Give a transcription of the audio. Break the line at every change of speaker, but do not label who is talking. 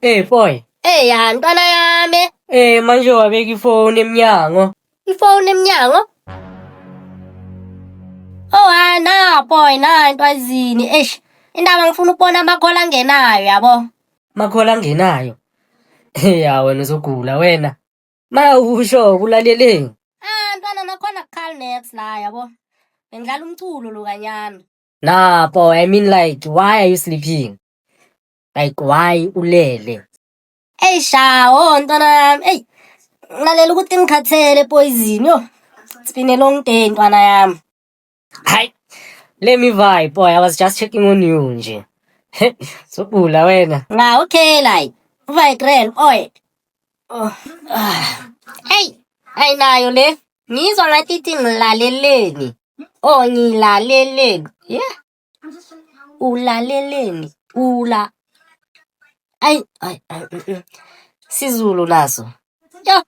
Boy.
Ya ntwana yami.
Manje wabeka ifoni emnyango.
Ifoni emnyango? Na boy na into azini. Indaba ngifuna ukubona amakhola angenayo yabo.
Makhola angenayo. Ya wena uzogula wena. Ma usho kulaleleni.
Ntwana nakhona Carl Next la yabo. Bengidlala umculo lo kanyana.
Nah boy, I mean like why are you sleeping? Like why ulele?
Shawo ntwana yami. Ngalalela ukuthi ngikhathele poison yo. It's been a long day ntwana yami.
Hi. Let me vibe, boy. I was just checking on you nje. Sogula wena.
Okay like. Vigrel oy. Ayinayo le. Ngizwa ngathi ithi ngilaleleni. Ngilaleleni. Yeah. Ulaleleni. Sizulu naso. Yo.